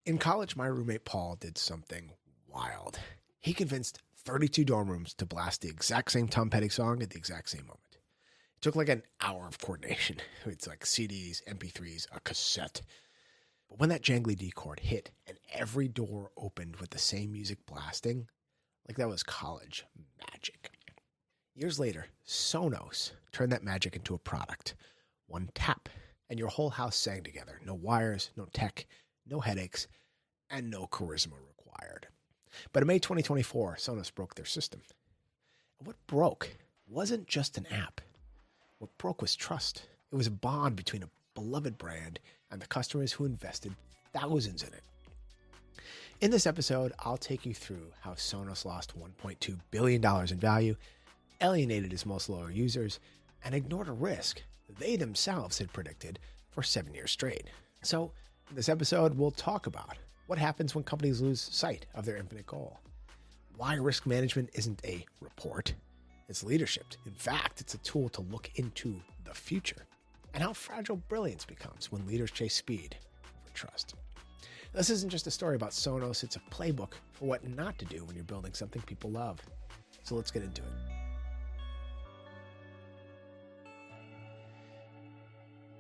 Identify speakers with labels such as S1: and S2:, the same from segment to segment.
S1: In college, my roommate Paul did something wild. He convinced 32 dorm rooms to blast the exact same Tom Petty song at the exact same moment. It took like an hour of coordination. It's like CDs, MP3s, a cassette. But when that jangly D chord hit and every door opened with the same music blasting, like that was college magic. Years later, Sonos turned that magic into a product. One tap, and your whole house sang together. No wires, no tech, no headaches, and no charisma required. But in May 2024, Sonos broke their system. And what broke wasn't just an app. What broke was trust. It was a bond between a beloved brand and the customers who invested thousands in it. In this episode, I'll take you through how Sonos lost $1.2 billion in value, alienated its most loyal users, and ignored a risk they themselves had predicted for 7 years straight. So, in this episode, we'll talk about what happens when companies lose sight of their infinite goal, why risk management isn't a report, it's leadership. In fact, it's a tool to look into the future, and how fragile brilliance becomes when leaders chase speed over trust. This isn't just a story about Sonos, it's a playbook for what not to do when you're building something people love. So let's get into it.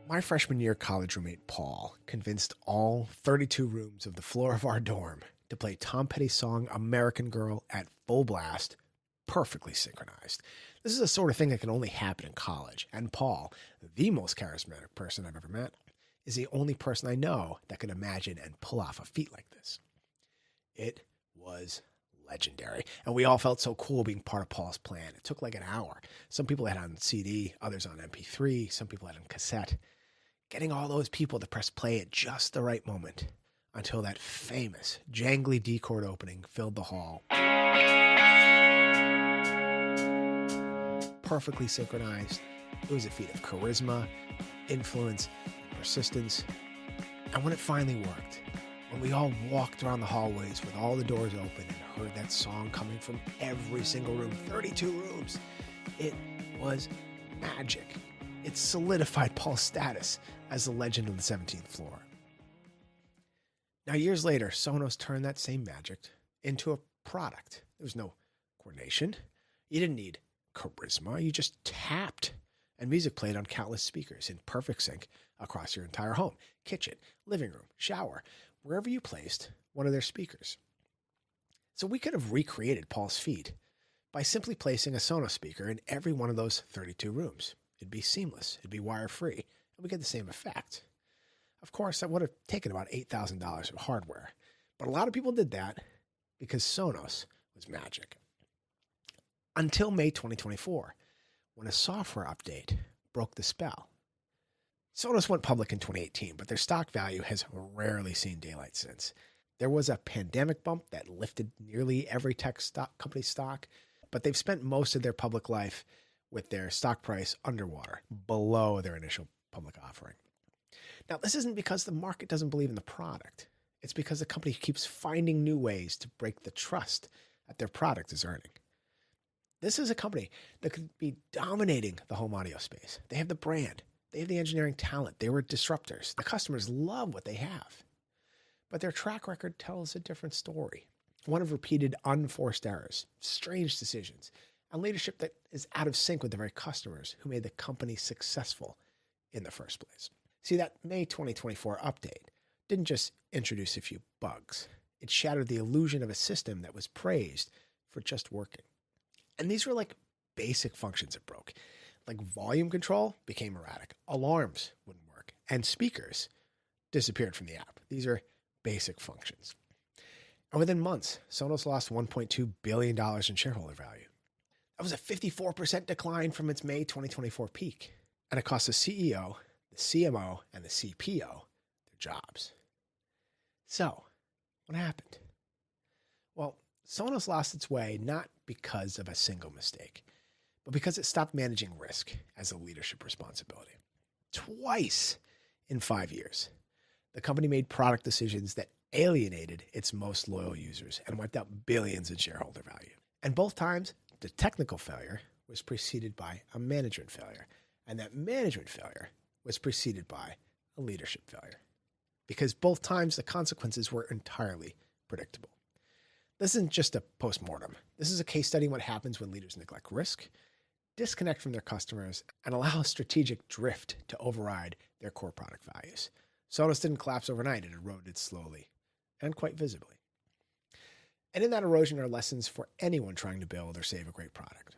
S1: My freshman year college roommate Paul convinced all 32 rooms of the floor of our dorm to play Tom Petty's song American Girl at full blast, perfectly synchronized. This is the sort of thing that can only happen in college, and Paul, the most charismatic person I've ever met, is the only person I know that can imagine and pull off a feat like this. It was legendary, and we all felt so cool being part of Paul's plan. It took like an hour. Some people had it on CD, others on MP3, some people had it on cassette. Getting all those people to press play at just the right moment until that famous jangly D chord opening filled the hall. Perfectly synchronized. It was a feat of charisma, influence, persistence. And when it finally worked, when we all walked around the hallways with all the doors open and heard that song coming from every single room, 32 rooms, it was magic. It solidified Paul's status as the legend of the 17th floor. Now, years later, Sonos turned that same magic into a product. There was no coordination. You didn't need charisma. You just tapped, and music played on countless speakers in perfect sync across your entire home, kitchen, living room, shower, wherever you placed one of their speakers. So we could have recreated Paul's feat by simply placing a Sonos speaker in every one of those 32 rooms. It'd be seamless. It'd be wire-free, and we get the same effect. Of course, that would have taken about $8,000 of hardware, but a lot of people did that because Sonos was magic. Until May 2024, when a software update broke the spell. Sonos went public in 2018, but their stock value has rarely seen daylight since. There was a pandemic bump that lifted nearly every tech company's stock, but they've spent most of their public life with their stock price underwater, below their initial public offering. Now, this isn't because the market doesn't believe in the product. It's because the company keeps finding new ways to break the trust that their product is earning. This is a company that could be dominating the home audio space. They have the brand. They have the engineering talent. They were disruptors. The customers love what they have. But their track record tells a different story. One of repeated unforced errors, strange decisions, and leadership that is out of sync with the very customers who made the company successful in the first place. See, that May 2024 update didn't just introduce a few bugs. It shattered the illusion of a system that was praised for just working. And these were like basic functions that broke. Like volume control became erratic. Alarms wouldn't work. And speakers disappeared from the app. These are basic functions. And within months, Sonos lost $1.2 billion in shareholder value. That was a 54% decline from its May 2024 peak. And it cost the CEO, the CMO, and the CPO their jobs. So, what happened? Well, Sonos lost its way not because of a single mistake, but because it stopped managing risk as a leadership responsibility. Twice in 5 years, the company made product decisions that alienated its most loyal users and wiped out billions in shareholder value. And both times, the technical failure was preceded by a management failure, and that management failure was preceded by a leadership failure. because both times the consequences were entirely predictable. This isn't just a postmortem. This is a case study in what happens when leaders neglect risk, disconnect from their customers, and allow a strategic drift to override their core product values. Sonos didn't collapse overnight. It eroded slowly and quite visibly. And in that erosion are lessons for anyone trying to build or save a great product.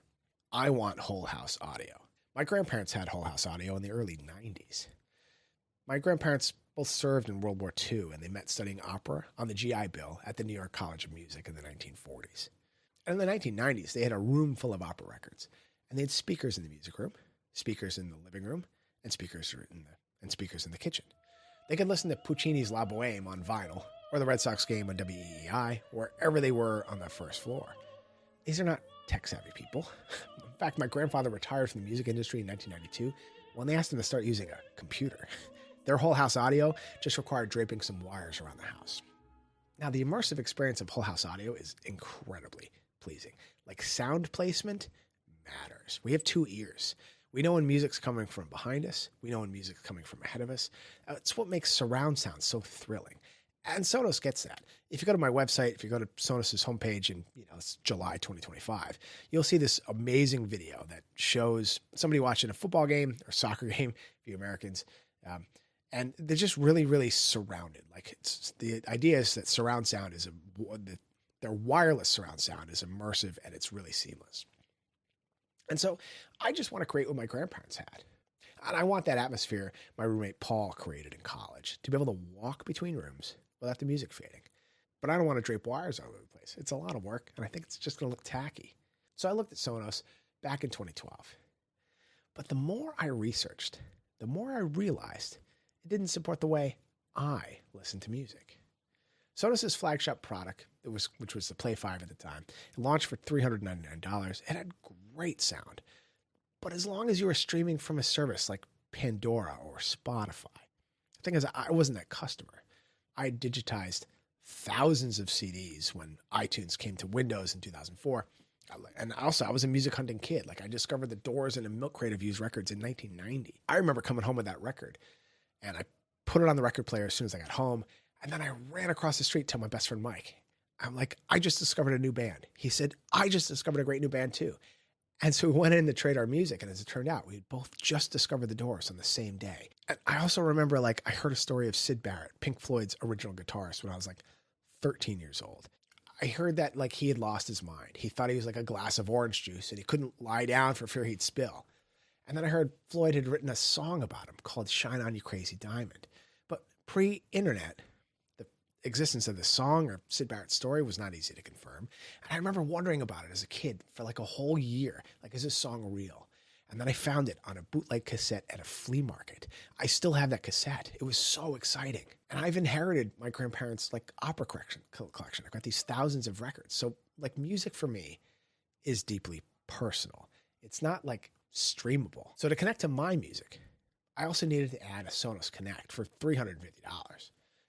S1: I want whole house audio. My grandparents had whole house audio in the early 90s. My grandparents both served in World War II, and they met studying opera on the GI Bill at the New York College of Music in the 1940s. And in the 1990s, they had a room full of opera records, and they had speakers in the music room, speakers in the living room, and speakers in the kitchen. They could listen to Puccini's La Boheme on vinyl, or the Red Sox game on WEEI, wherever they were on the first floor. These are not tech-savvy people. In fact, my grandfather retired from the music industry in 1992 when they asked him to start using a computer. Their whole house audio just required draping some wires around the house. Now, the immersive experience of whole house audio is incredibly pleasing. Like, sound placement matters. We have two ears. We know when music's coming from behind us. We know when music's coming from ahead of us. It's what makes surround sound so thrilling. And Sonos gets that. If you go to my website, if you go to Sonos's homepage in it's July 2025, you'll see this amazing video that shows somebody watching a football game or soccer game, for you Americans, and they're just really, really surrounded. Like, the idea is that surround sound is their wireless surround sound is immersive and it's really seamless. And so I just want to create what my grandparents had. And I want that atmosphere my roommate Paul created in college, to be able to walk between rooms without the music fading. But I don't want to drape wires all over the place. It's a lot of work, and I think it's just going to look tacky. So I looked at Sonos back in 2012. But the more I researched, the more I realized it didn't support the way I listen to music. Sonos' flagship product, which was the Play 5 at the time, it launched for $399. It had great sound. But as long as you were streaming from a service like Pandora or Spotify, the thing is, I wasn't that customer. I digitized thousands of CDs when iTunes came to Windows in 2004. And also, I was a music hunting kid. Like, I discovered the Doors and a Milk Crate of used records in 1990. I remember coming home with that record, and I put it on the record player as soon as I got home. And then I ran across the street to tell my best friend Mike. I'm like, I just discovered a new band. He said, I just discovered a great new band too. And so we went in to trade our music, and as it turned out, we had both just discovered the Doors on the same day. And I also remember, I heard a story of Syd Barrett, Pink Floyd's original guitarist, when I was 13 years old. I heard that he had lost his mind. He thought he was like a glass of orange juice, and he couldn't lie down for fear he'd spill. And then I heard Floyd had written a song about him called Shine On You Crazy Diamond. But pre-internet, the existence of the song or Syd Barrett's story was not easy to confirm. And I remember wondering about it as a kid for a whole year. Is this song real? And then I found it on a bootleg cassette at a flea market. I still have that cassette. It was so exciting. And I've inherited my grandparents' opera collection. I've got these thousands of records. So music for me is deeply personal. It's not streamable. So to connect to my music, I also needed to add a Sonos Connect for $350.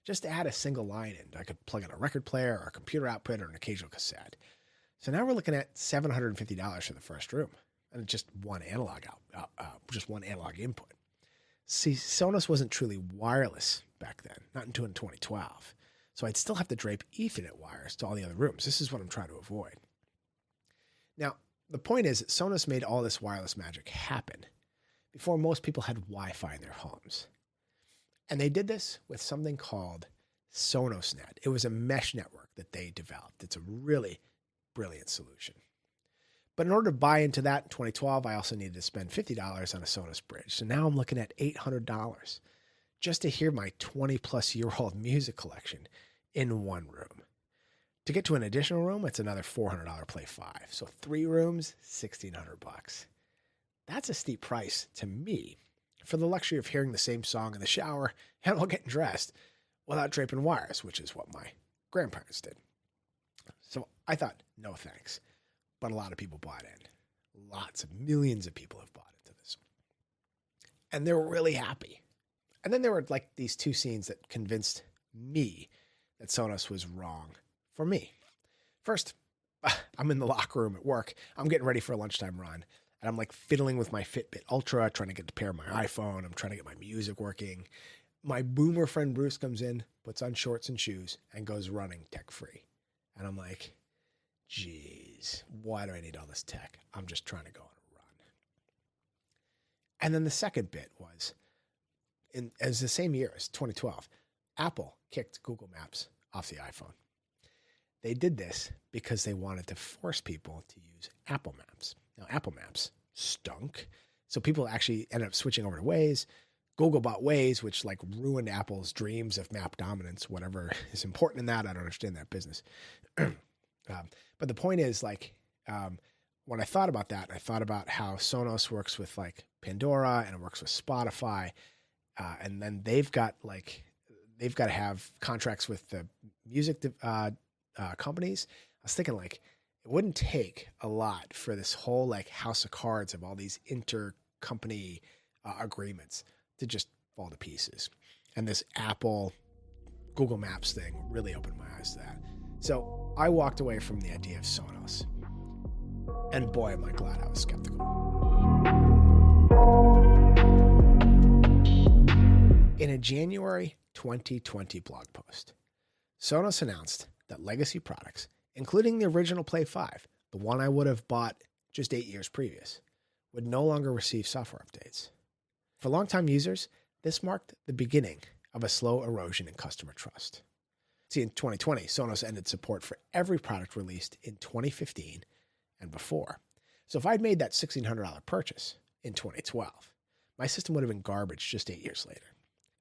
S1: Just to add a single line in. I could plug in a record player or a computer output or an occasional cassette. So now we're looking at $750 for the first room. And just one analog input. See, Sonos wasn't truly wireless back then, not until in 2012. So I'd still have to drape Ethernet wires to all the other rooms. This is what I'm trying to avoid. Now, the point is that Sonos made all this wireless magic happen before most people had Wi-Fi in their homes. And they did this with something called SonosNet. It was a mesh network that they developed. It's a really brilliant solution. But in order to buy into that in 2012, I also needed to spend $50 on a Sonos bridge. So now I'm looking at $800 just to hear my 20-plus-year-old music collection in one room. To get to an additional room, it's another $400 Play 5. So 3 rooms, $1,600. That's a steep price to me for the luxury of hearing the same song in the shower and while getting dressed without draping wires, which is what my grandparents did. So I thought, no thanks. But a lot of people bought in. Lots of millions of people have bought into this. And they were really happy. And then there were these two scenes that convinced me that Sonos was wrong for me. First, I'm in the locker room at work. I'm getting ready for a lunchtime run. And I'm fiddling with my Fitbit Ultra, trying to get to pair my iPhone. I'm trying to get my music working. my boomer friend Bruce comes in, puts on shorts and shoes, and goes running tech-free. And I'm like, geez, why do I need all this tech? I'm just trying to go on a run. And then the second bit was, as the same year as 2012, Apple kicked Google Maps off the iPhone. They did this because they wanted to force people to use Apple Maps. Now, Apple Maps stunk, so people actually ended up switching over to Waze. Google bought Waze, which like ruined Apple's dreams of map dominance, whatever is important in that. I don't understand that business. But the point is, like, when I thought about that, I thought about how Sonos works with like Pandora and it works with Spotify. And then they've got to have contracts with the music companies. I was thinking like it wouldn't take a lot for this whole like house of cards of all these intercompany agreements to just fall to pieces. And this Apple Google Maps thing really opened my eyes to that. So I walked away from the idea of Sonos. And boy, am I glad I was skeptical. In a January 2020 blog post, Sonos announced that legacy products, including the original Play 5, the one I would have bought just 8 years previous, would no longer receive software updates. For longtime users, this marked the beginning of a slow erosion in customer trust. See, in 2020, Sonos ended support for every product released in 2015 and before. So if I'd made that $1,600 purchase in 2012, my system would have been garbage just 8 years later.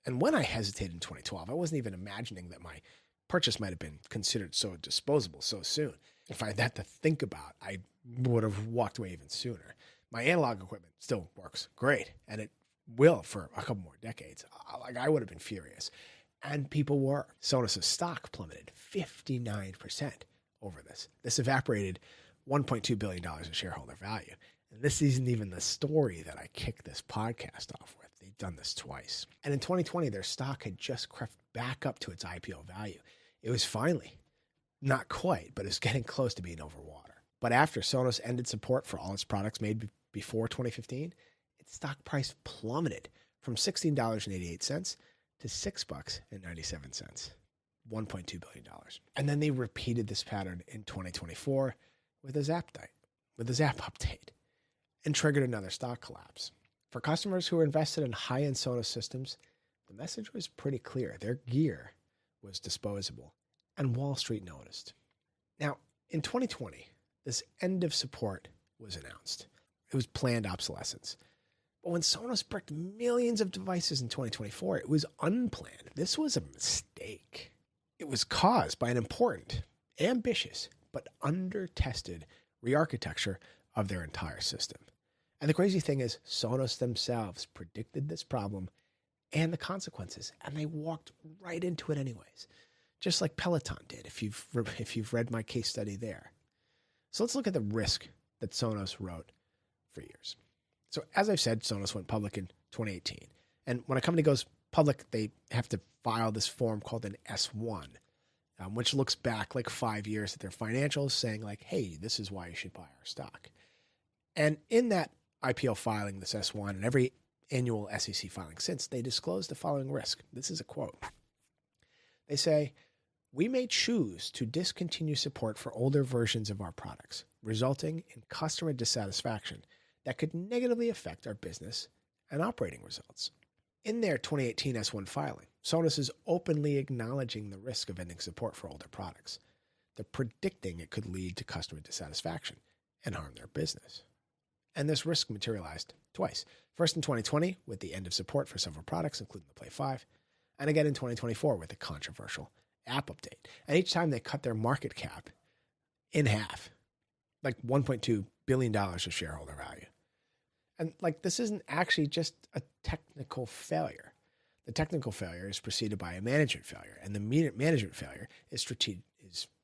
S1: And when I hesitated in 2012, I wasn't even imagining that my purchase might have been considered so disposable so soon. If I had that to think about, I would have walked away even sooner. My analog equipment still works great, and it will for a couple more decades. Like, I would have been furious. And people were. Sonos' stock plummeted 59% over this. This evaporated $1.2 billion in shareholder value. And this isn't even the story that I kicked this podcast off with. They've done this twice. And in 2020, their stock had just crept back up to its IPO value. It was finally, not quite, but it's getting close to being over water. But after Sonos ended support for all its products made before 2015, its stock price plummeted from $16.88 to $6.97, $1.2 billion. And then they repeated this pattern in 2024 with a Zap update and triggered another stock collapse. For customers who were invested in high-end Sonos systems, the message was pretty clear. Their gear was disposable, and Wall Street noticed. Now, in 2020, this end of support was announced. It was planned obsolescence. But when Sonos bricked millions of devices in 2024, it was unplanned. This was a mistake. It was caused by an important, ambitious, but under-tested re-architecture of their entire system. And the crazy thing is, Sonos themselves predicted this problem and the consequences, and they walked right into it anyways, just like Peloton did, if you've read my case study there. So let's look at the risk that Sonos wrote for years. So as I've said, Sonos went public in 2018. And when a company goes public, they have to file this form called an S1, which looks back like 5 years at their financials saying like, hey, this is why you should buy our stock. And in that IPO filing, this S1, and every annual SEC filing since, they disclose the following risk. This is a quote. They say, "We may choose to discontinue support for older versions of our products, resulting in customer dissatisfaction that could negatively affect our business and operating results." In their 2018 S1 filing, Sonos is openly acknowledging the risk of ending support for older products. They're predicting it could lead to customer dissatisfaction and harm their business. And this risk materialized twice. First in 2020 with the end of support for several products, including the Play 5, and again in 2024 with the controversial app update. And each time they cut their market cap in half, like $1.2 billion of shareholder value. And like, this isn't actually just a technical failure. The technical failure is preceded by a management failure, and the management failure is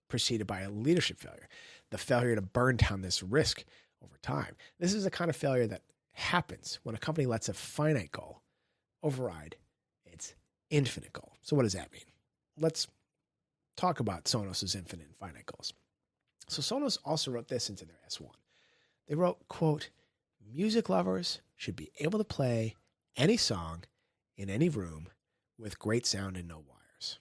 S1: preceded by a leadership failure, the failure to burn down this risk over time. This is the kind of failure that happens when a company lets a finite goal override its infinite goal. So what does that mean? Let's talk about Sonos's infinite and finite goals. So Sonos also wrote this into their S1. They wrote, quote, "Music lovers should be able to play any song in any room with great sound and no wires.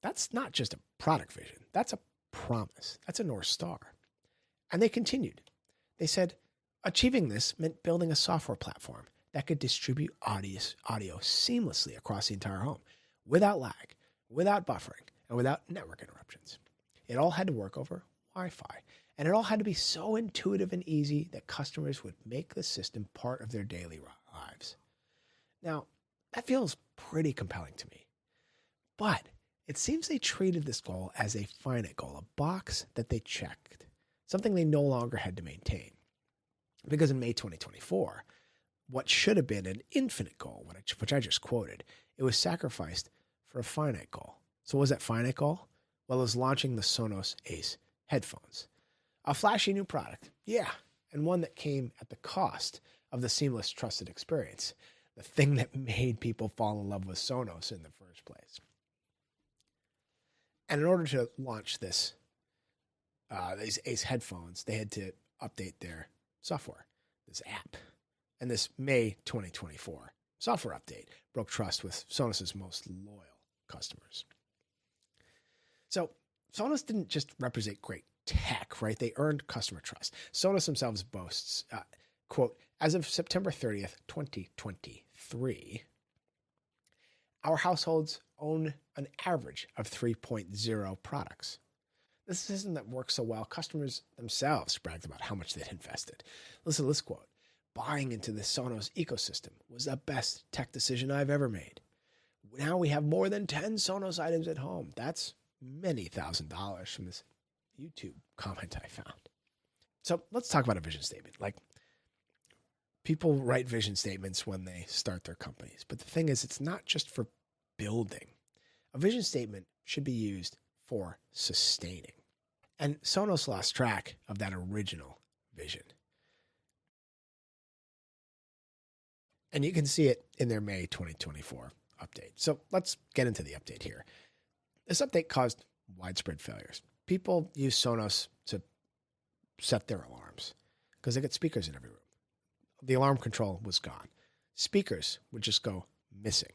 S1: That's not just a product vision. That's a promise. That's a North Star. And they continued. They said, achieving this meant building a software platform that could distribute audio seamlessly across the entire home without lag, without buffering, and without network interruptions. It all had to work over Wi-Fi, and it all had to be so intuitive and easy that customers would make the system part of their daily lives. Now, that feels pretty compelling to me, but it seems they treated this goal as a finite goal, a box that they checked, something they no longer had to maintain. Because in May 2024, what should have been an infinite goal, which I just quoted, it was sacrificed for a finite goal. So what was that finite goal? Well, it was launching the Sonos Ace headphones. A flashy new product, yeah, and one that came at the cost of the seamless, trusted experience, the thing that made people fall in love with Sonos in the first place. And in order to launch these Ace headphones, they had to update their software, this app. And this May 2024 software update broke trust with Sonos' most loyal customers. So Sonos didn't just represent great tech, right? They earned customer trust. Sonos themselves boasts, quote, as of September 30th, 2023, our households own an average of 3.0 products. This system that works so well, customers themselves bragged about how much they'd invested. Listen to this quote. Buying into the Sonos ecosystem was the best tech decision I've ever made. Now we have more than 10 Sonos items at home. That's many $1,000s from this YouTube comment I found. So let's talk about a vision statement. Like, people write vision statements when they start their companies. But the thing is, it's not just for building. A vision statement should be used for sustaining. And Sonos lost track of that original vision. And you can see it in their May 2024 update. So let's get into the update here. This update caused widespread failures. People use Sonos to set their alarms because they get speakers in every room. The alarm control was gone. Speakers would just go missing.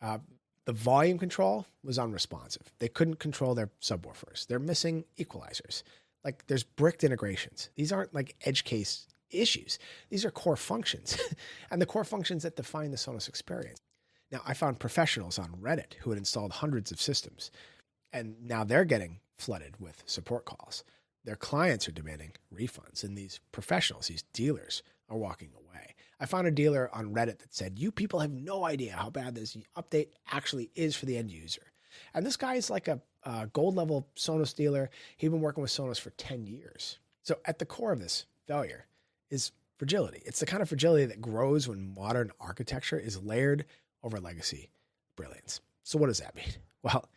S1: The volume control was unresponsive. They couldn't control their subwoofers. They're missing equalizers. Like, there's bricked integrations. These aren't like edge case issues. These are core functions and the core functions that define the Sonos experience. Now, I found professionals on Reddit who had installed hundreds of systems, and now they're getting flooded with support calls. Their clients are demanding refunds, and these professionals, these dealers, are walking away. I found a dealer on Reddit that said, you people have no idea how bad this update actually is for the end user. And this guy is like a gold level Sonos dealer. He'd been working with Sonos for 10 years. So at the core of this failure is fragility. It's the kind of fragility that grows when modern architecture is layered over legacy brilliance. So what does that mean? Well,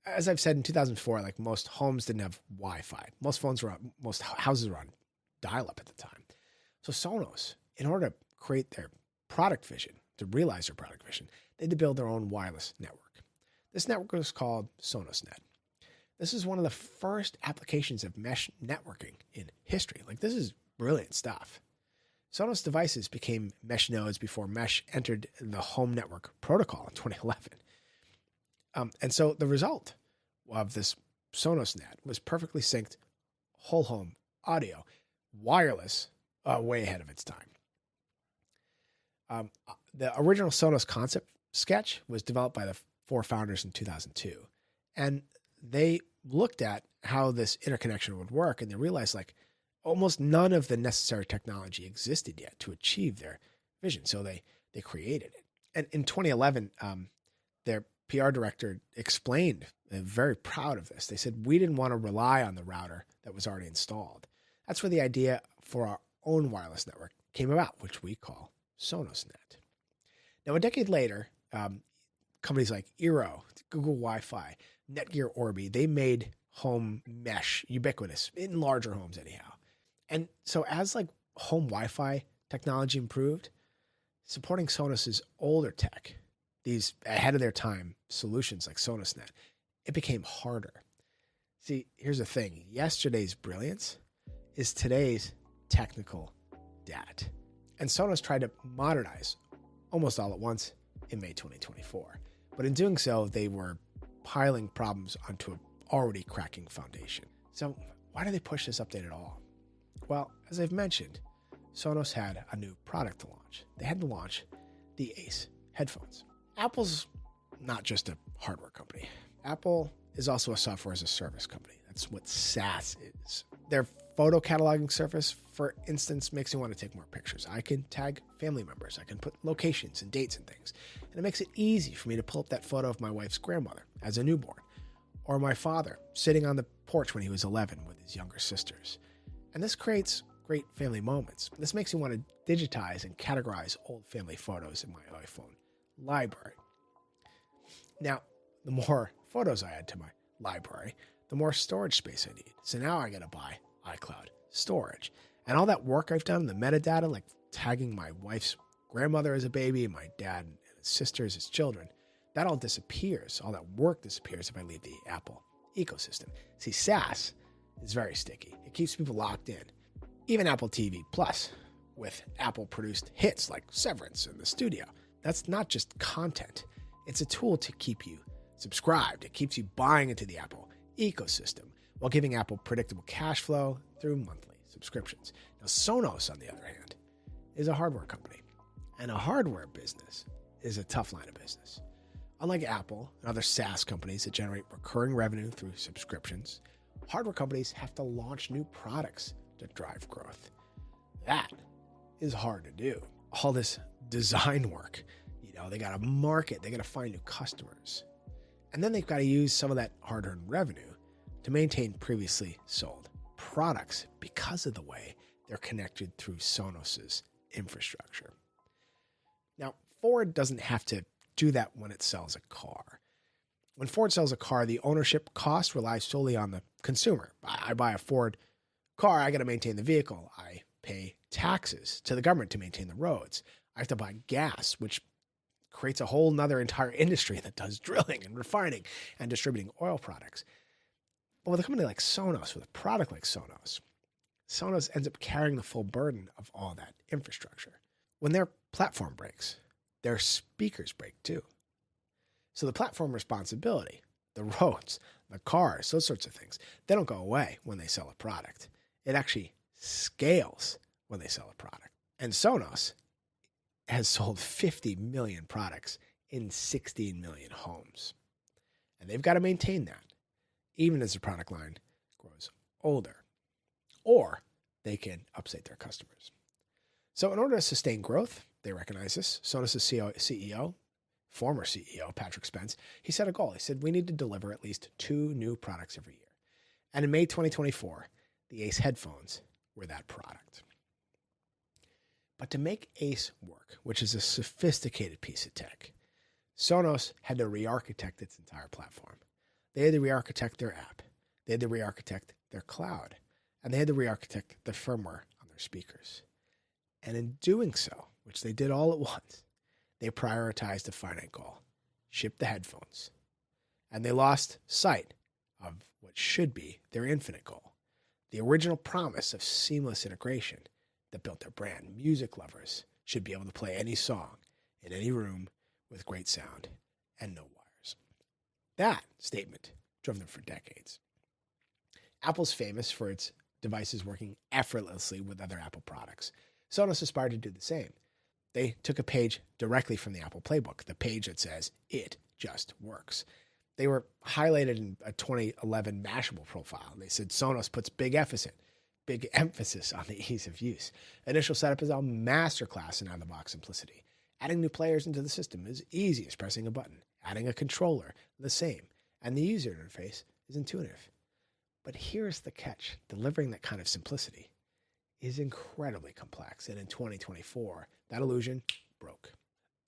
S1: as I've said, in 2004, like, most homes didn't have Wi-Fi. Most houses were on dial-up at the time. So Sonos, in order to create their product vision, to realize their product vision, they had to build their own wireless network. This network was called SonosNet. This is one of the first applications of mesh networking in history. Like, this is brilliant stuff. Sonos devices became mesh nodes before mesh entered the home network protocol in 2011. And so the result of this SonosNet was perfectly synced whole home audio, wireless, way ahead of its time. The original Sonos concept sketch was developed by the four founders in 2002. And they looked at how this interconnection would work, and they realized, like, almost none of the necessary technology existed yet to achieve their vision. So they created it. And in 2011, their PR director explained, very proud of this. They said, we didn't want to rely on the router that was already installed. That's where the idea for our own wireless network came about, which we call SonosNet. Now, a decade later, companies like Eero, Google Wi-Fi, Netgear Orbi, they made home mesh ubiquitous in larger homes anyhow. And so as like home Wi-Fi technology improved, supporting Sonos's older tech, these ahead of their time solutions like SonosNet, it became harder. See, here's the thing. Yesterday's brilliance is today's technical debt. And Sonos tried to modernize almost all at once, in May 2024. But in doing so, they were piling problems onto an already cracking foundation. So why do they push this update at all? Well, as I've mentioned, Sonos had a new product to launch. They had to launch the Ace headphones. Apple's not just a hardware company. Apple is also a software as a service company. That's what SaaS is. Their photo cataloging service, for instance, makes me want to take more pictures. I can tag family members. I can put locations and dates and things. And it makes it easy for me to pull up that photo of my wife's grandmother as a newborn, or my father sitting on the porch when he was 11 with his younger sisters. And this creates great family moments. This makes me want to digitize and categorize old family photos in my iPhone library. Now, the more photos I add to my library, the more storage space I need. So now I got to buy iCloud storage. And all that work I've done, the metadata, like tagging my wife's grandmother as a baby and my dad and his sisters as children, that all disappears. All that work disappears if I leave the Apple ecosystem. See, SaaS is very sticky. It keeps people locked in. Even Apple TV Plus, with Apple-produced hits like Severance and The Studio, that's not just content. It's a tool to keep you subscribed. It keeps you buying into the Apple ecosystem while giving Apple predictable cash flow through monthly subscriptions. Now, Sonos, on the other hand, is a hardware company. And a hardware business is a tough line of business. Unlike Apple and other SaaS companies that generate recurring revenue through subscriptions, hardware companies have to launch new products to drive growth. That is hard to do. All this design work, they got to market, they got to find new customers. And then they've got to use some of that hard-earned revenue to maintain previously sold products because of the way they're connected through Sonos's infrastructure. Now, Ford doesn't have to do that when it sells a car. When Ford sells a car, the ownership cost relies solely on the consumer. I buy a Ford car, I got to maintain the vehicle. I pay taxes to the government to maintain the roads. I have to buy gas, which creates a whole nother entire industry that does drilling and refining and distributing oil products. But with a company like Sonos, with a product like Sonos, Sonos ends up carrying the full burden of all that infrastructure. When their platform breaks, their speakers break too. So the platform responsibility, the roads, the cars, those sorts of things, they don't go away when they sell a product. It actually scales when they sell a product. And Sonos has sold 50 million products in 16 million homes. And they've got to maintain that, even as the product line grows older. Or they can upsell their customers. So in order to sustain growth, they recognize this. Sonos' CEO, former CEO, Patrick Spence, he set a goal. He said, we need to deliver at least 2 new products every year. And in May 2024, the Ace headphones were that product. But to make Ace work, which is a sophisticated piece of tech, Sonos had to re-architect its entire platform. They had to re-architect their app. They had to re-architect their cloud. And they had to re-architect the firmware on their speakers. And in doing so, which they did all at once, they prioritized a finite goal: ship the headphones. And they lost sight of what should be their infinite goal, the original promise of seamless integration that built their brand. Music lovers should be able to play any song in any room with great sound and no wires. That statement drove them for decades. Apple's famous for its devices working effortlessly with other Apple products. Sonos aspired to do the same. They took a page directly from the Apple playbook, the page that says, it just works. They were highlighted in a 2011 Mashable profile. They said Sonos puts big emphasis on the ease of use. Initial setup is a masterclass in out-of-the-box simplicity. Adding new players into the system is easy as pressing a button. Adding a controller, the same. And the user interface is intuitive. But here's the catch. Delivering that kind of simplicity is incredibly complex. And in 2024, that illusion broke.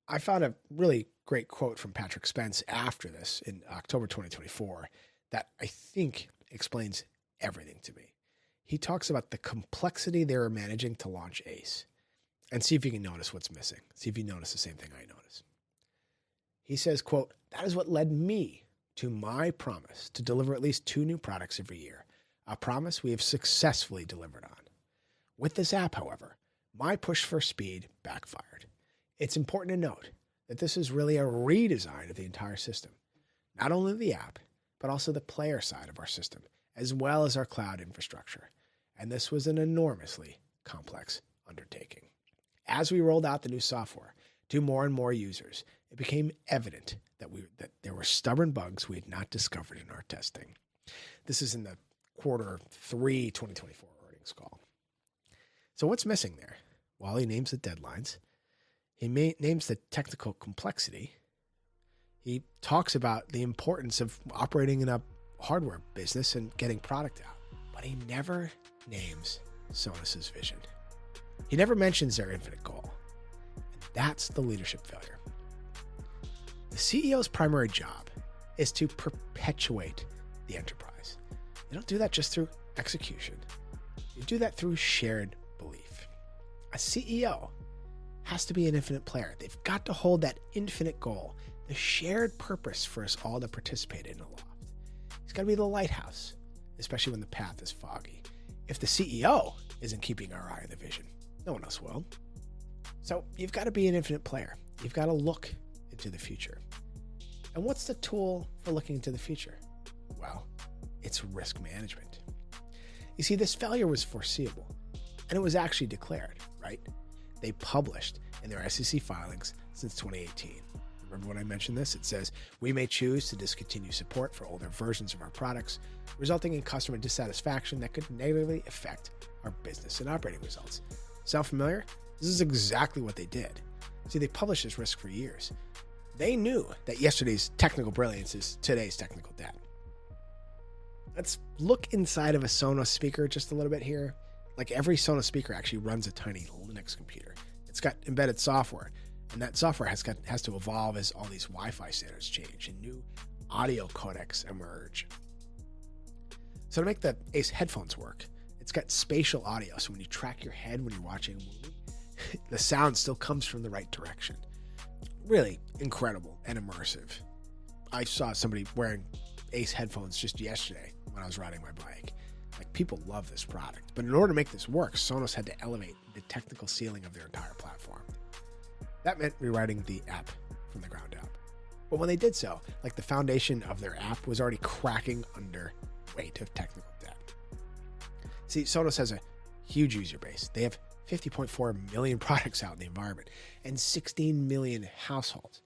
S1: I found a really great quote from Patrick Spence after this in October 2024 that I think explains everything to me. He talks about the complexity they were managing to launch Ace. And see if you can notice what's missing. See if you notice the same thing I notice. He says, quote, that is what led me to my promise to deliver at least 2 new products every year, a promise we have successfully delivered on. With this app, however, my push for speed backfired. It's important to note that this is really a redesign of the entire system, not only the app, but also the player side of our system, as well as our cloud infrastructure. And this was an enormously complex undertaking. As we rolled out the new software to more and more users, it became evident that there were stubborn bugs we had not discovered in our testing. This is in the quarter 3 2024 earnings call. So what's missing there? Well, he names the deadlines. He names the technical complexity. He talks about the importance of operating in a hardware business and getting product out. But he never names Sonos's vision. He never mentions their infinite goal. And that's the leadership failure. The CEO's primary job is to perpetuate the enterprise. They don't do that just through execution. You do that through shared belief. A CEO has to be an infinite player. They've got to hold that infinite goal, the shared purpose for us all to participate in aloft. He's got to be the lighthouse, especially when the path is foggy. If the CEO isn't keeping our eye on the vision, no one else will. So you've got to be an infinite player. You've got to look into the future. And what's the tool for looking into the future? Well, it's risk management. You see, this failure was foreseeable, and it was actually declared, right? They published in their SEC filings since 2018. Remember when I mentioned this? It says, we may choose to discontinue support for older versions of our products, resulting in customer dissatisfaction that could negatively affect our business and operating results. Sound familiar? This is exactly what they did. See, they published this risk for years. They knew that yesterday's technical brilliance is today's technical debt. Let's look inside of a Sonos speaker just a little bit here. Like every Sonos speaker actually runs a tiny Linux computer. It's got embedded software, and that software has to evolve as all these Wi-Fi standards change and new audio codecs emerge. So to make the Ace headphones work, it's got spatial audio. So when you track your head when you're watching a movie, the sound still comes from the right direction. Really incredible and immersive. I saw somebody wearing Ace headphones just yesterday when I was riding my bike. Like, people love this product. But in order to make this work, Sonos had to elevate the technical ceiling of their entire platform. That meant rewriting the app from the ground up. But when they did so, like, the foundation of their app was already cracking under weight of technical debt. See, Sonos has a huge user base. They have 50.4 million products out in the environment and 16 million households.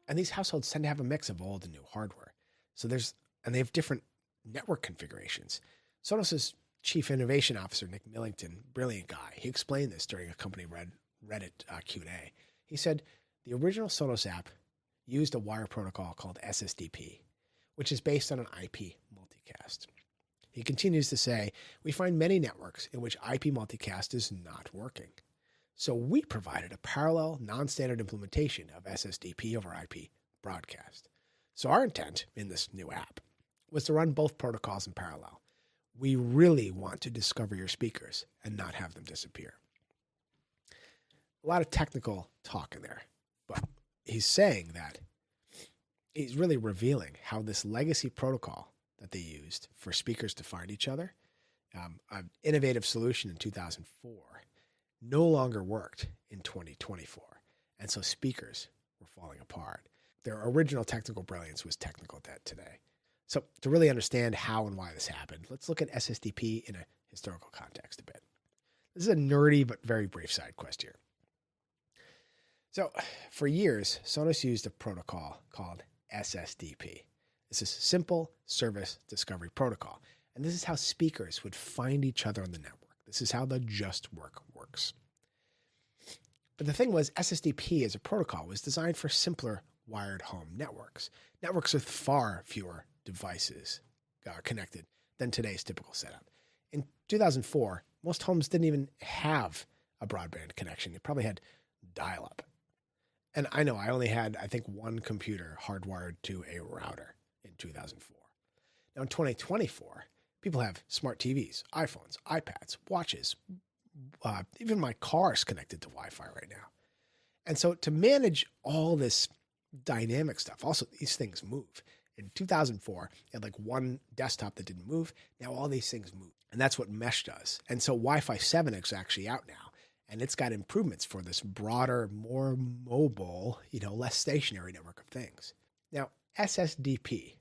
S1: And these households tend to have a mix of old and new hardware. And they have different network configurations. Sonos's chief innovation officer, Nick Millington, brilliant guy. He explained this during a company Reddit Q&A. He said the original Sonos app used a wire protocol called SSDP, which is based on an IP multicast. He continues to say, we find many networks in which IP multicast is not working. So we provided a parallel, non-standard implementation of SSDP over IP broadcast. So our intent in this new app was to run both protocols in parallel. We really want to discover your speakers and not have them disappear. A lot of technical talk in there, but he's saying that he's really revealing how this legacy protocol that they used for speakers to find each other, an innovative solution in 2004, no longer worked in 2024. And so speakers were falling apart. Their original technical brilliance was technical debt today. So to really understand how and why this happened, let's look at SSDP in a historical context a bit. This is a nerdy but very brief side quest here. So for years, Sonos used a protocol called SSDP. This is Simple Service Discovery Protocol. And this is how speakers would find each other on the network. This is how the Just Work works. But the thing was, SSDP as a protocol was designed for simpler wired home networks. Networks with far fewer devices connected than today's typical setup. In 2004, most homes didn't even have a broadband connection. They probably had dial-up. And I know I only had, I think, one computer hardwired to a router in 2004. Now in 2024, people have smart TVs, iPhones, iPads, watches, even my car is connected to Wi-Fi right now. And so to manage all this dynamic stuff, also these things move. In 2004, you had like one desktop that didn't move. Now all these things move. And that's what mesh does. And so Wi-Fi 7 is actually out now. And it's got improvements for this broader, more mobile, less stationary network of things. Now, SSDP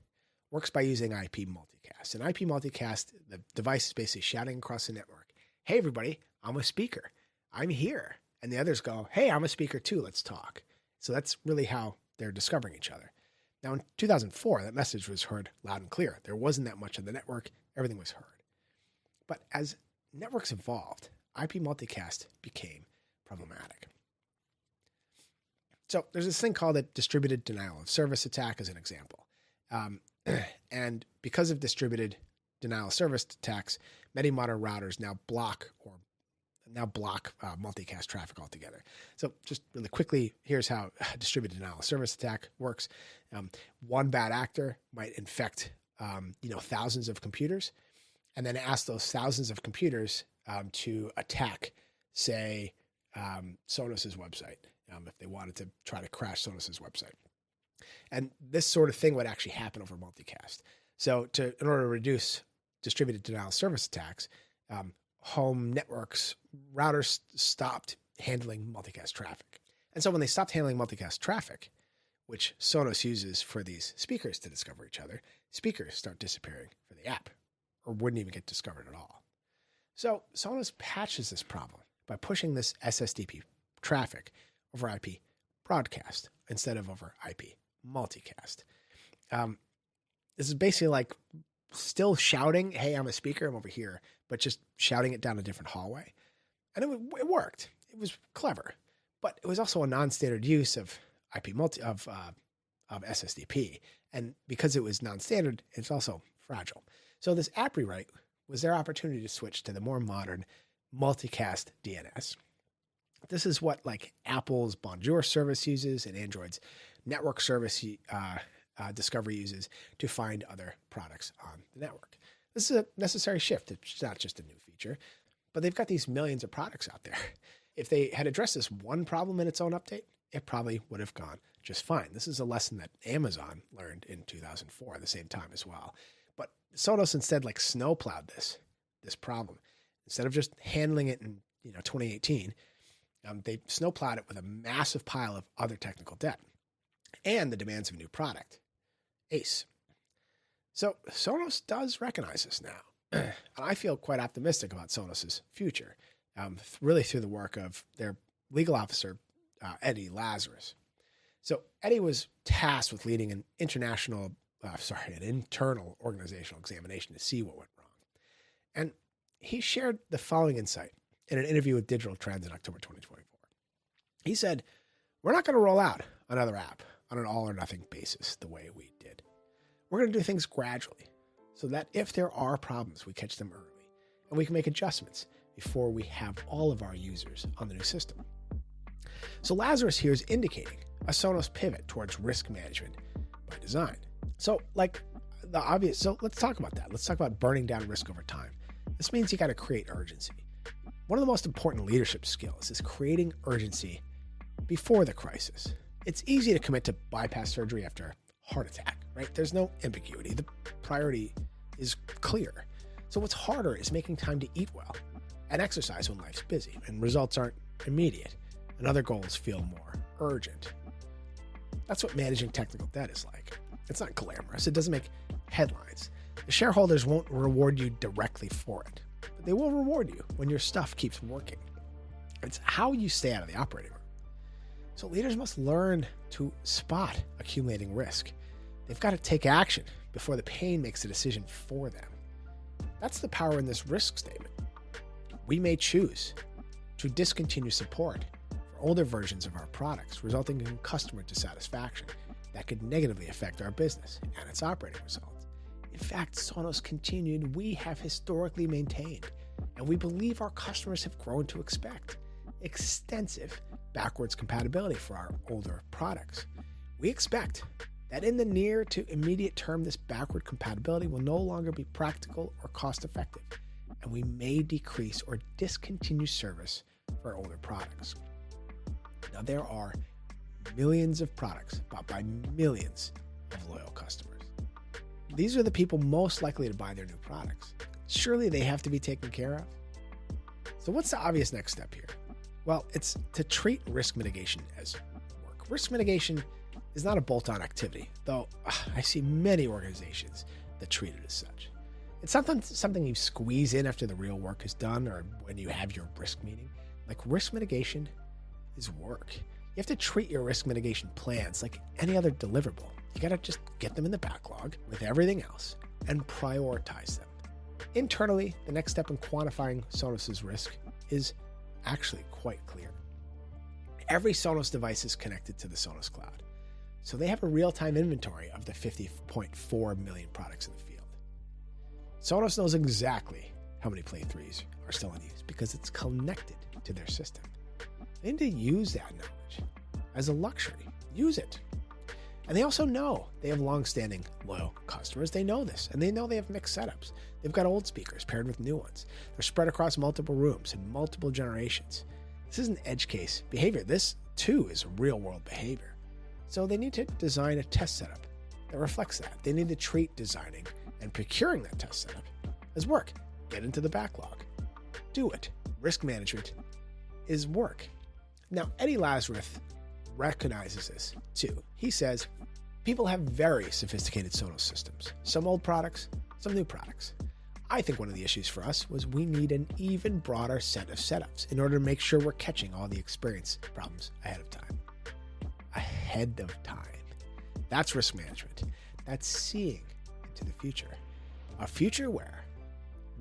S1: works by using IP multicast. And IP multicast, the device is basically shouting across the network, hey, everybody, I'm a speaker. I'm here. And the others go, hey, I'm a speaker too. Let's talk. So that's really how they're discovering each other. Now, in 2004, that message was heard loud and clear. There wasn't that much of the network. Everything was heard. But as networks evolved, IP multicast became problematic. So there's this thing called a distributed denial of service attack as an example. And because of distributed denial of service attacks, many modern routers now block multicast traffic altogether. So just really quickly, here's how distributed denial of service attack works. One bad actor might infect, thousands of computers, and then ask those thousands of computers to attack, say, Sonos's website, if they wanted to try to crash Sonos's website. And this sort of thing would actually happen over multicast. So in order to reduce distributed denial of service attacks, home networks, routers stopped handling multicast traffic. And so when they stopped handling multicast traffic, which Sonos uses for these speakers to discover each other, speakers start disappearing for the app, or wouldn't even get discovered at all. So Sonos patches this problem by pushing this SSDP traffic over IP broadcast instead of over IP multicast. This is basically like still shouting, hey, I'm a speaker, I'm over here, but just shouting it down a different hallway. And it worked. It was clever, but it was also a non-standard use of SSDP. And because it was non-standard, it's also fragile. So this app rewrite was their opportunity to switch to the more modern multicast DNS. This is what like Apple's Bonjour service uses and Android's network service discovery uses to find other products on the network. This is a necessary shift. It's not just a new feature, but they've got these millions of products out there. If they had addressed this one problem in its own update, it probably would have gone just fine. This is a lesson that Amazon learned in 2004 at the same time as well. But Sonos instead like snowplowed this problem. Instead of just handling it in 2018, they snowplowed it with a massive pile of other technical debt and the demands of a new product, ACE. So Sonos does recognize this now. And I feel quite optimistic about Sonos's future, really through the work of their legal officer, Eddie Lazarus. So Eddie was tasked with leading an internal organizational examination to see what went wrong. And he shared the following insight in an interview with Digital Trends in October 2024. He said, we're not going to roll out another app on an all or nothing basis the way we did. We're going to do things gradually so that if there are problems, we catch them early and we can make adjustments before we have all of our users on the new system. So Lazarus here is indicating a Sonos pivot towards risk management by design. So let's talk about that. Let's talk about burning down risk over time. This means you got to create urgency. One of the most important leadership skills is creating urgency before the crisis. It's easy to commit to bypass surgery after a heart attack, right? There's no ambiguity. The priority is clear. So what's harder is making time to eat well and exercise when life's busy and results aren't immediate and other goals feel more urgent. That's what managing technical debt is like. It's not glamorous. It doesn't make headlines. The shareholders won't reward you directly for it, but they will reward you when your stuff keeps working. It's how you stay out of the operating room. So leaders must learn to spot accumulating risk. They've got to take action before the pain makes a decision for them. That's the power in this risk statement. We may choose to discontinue support for older versions of our products, resulting in customer dissatisfaction that could negatively affect our business and its operating results. In fact, Sonos continued, we have historically maintained, and we believe our customers have grown to expect, extensive backwards compatibility for our older products. We expect that in the near to immediate term, this backward compatibility will no longer be practical or cost effective, and we may decrease or discontinue service for older products. Now, there are millions of products bought by millions of loyal customers. These are the people most likely to buy their new products. Surely they have to be taken care of. So what's the obvious next step here? Well, it's to treat risk mitigation as work. Risk mitigation is not a bolt-on activity, though I see many organizations that treat it as such. It's something you squeeze in after the real work is done or when you have your risk meeting. Like, risk mitigation is work. You have to treat your risk mitigation plans like any other deliverable. You got to just get them in the backlog with everything else and prioritize them. Internally, the next step in quantifying Sonos's risk is actually quite clear. Every Sonos device is connected to the Sonos cloud, so they have a real-time inventory of the 50.4 million products in the field. Sonos knows exactly how many Play 3s are still in use because it's connected to their system. They need to use that knowledge as a luxury. Use it. And they also know they have long-standing loyal customers. They know this, and they know they have mixed setups. They've got old speakers paired with new ones. They're spread across multiple rooms and multiple generations. This isn't edge case behavior. This, too, is real-world behavior. So they need to design a test setup that reflects that. They need to treat designing and procuring that test setup as work. Get into the backlog. Do it. Risk management is work. Now, Eddie Lazarus recognizes this, too. He says, people have very sophisticated Sonos systems. Some old products, some new products. I think one of the issues for us was we need an even broader set of setups in order to make sure we're catching all the experience problems ahead of time. Ahead of time. That's risk management. That's seeing into the future. A future where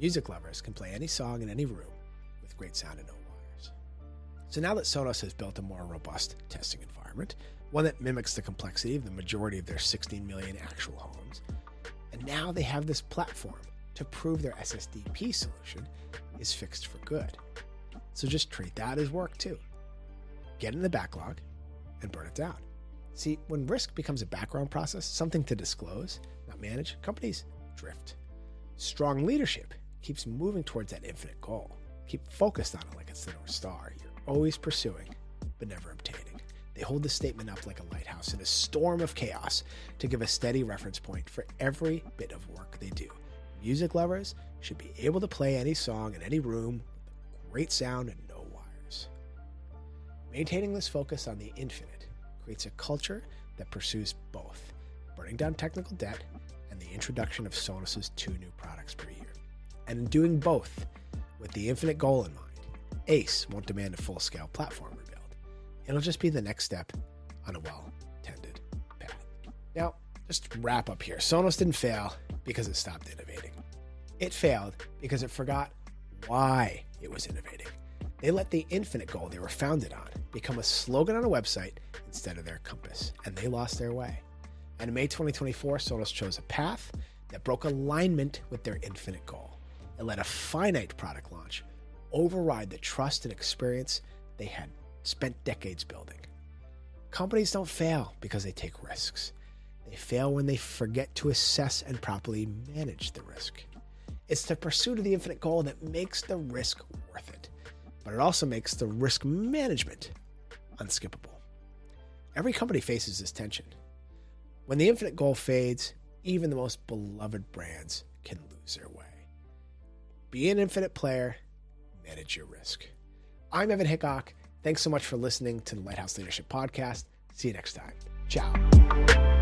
S1: music lovers can play any song in any room with great sound and no wires. So now that Sonos has built a more robust testing environment, one that mimics the complexity of the majority of their 16 million actual homes, and now they have this platform to prove their SSDP solution is fixed for good. So just treat that as work too. Get in the backlog and burn it down. See, when risk becomes a background process, something to disclose, not manage, companies drift. Strong leadership keeps moving towards that infinite goal. Keep focused on it like it's the North Star. You're always pursuing, but never obtaining. They hold the statement up like a lighthouse in a storm of chaos to give a steady reference point for every bit of work they do. Music lovers should be able to play any song in any room with great sound and no wires. Maintaining this focus on the infinite creates a culture that pursues both, burning down technical debt and the introduction of Sonos's 2 new products per year. And in doing both, with the infinite goal in mind, ACE won't demand a full-scale platform rebuild. It'll just be the next step on a well-tended path. Now, just to wrap up here, Sonos didn't fail because it stopped innovating. It failed because it forgot why it was innovating. They let the infinite goal they were founded on become a slogan on a website instead of their compass, and they lost their way. And in May 2024, Sonos chose a path that broke alignment with their infinite goal. It let a finite product launch override the trust and experience they had spent decades building. Companies don't fail because they take risks. They fail when they forget to assess and properly manage the risk. It's the pursuit of the infinite goal that makes the risk worth it, but it also makes the risk management unskippable. Every company faces this tension. When the infinite goal fades, even the most beloved brands can lose their way. Be an infinite player, manage your risk. I'm Evan Hickok. Thanks so much for listening to the Lighthouse Leadership Podcast. See you next time. Ciao.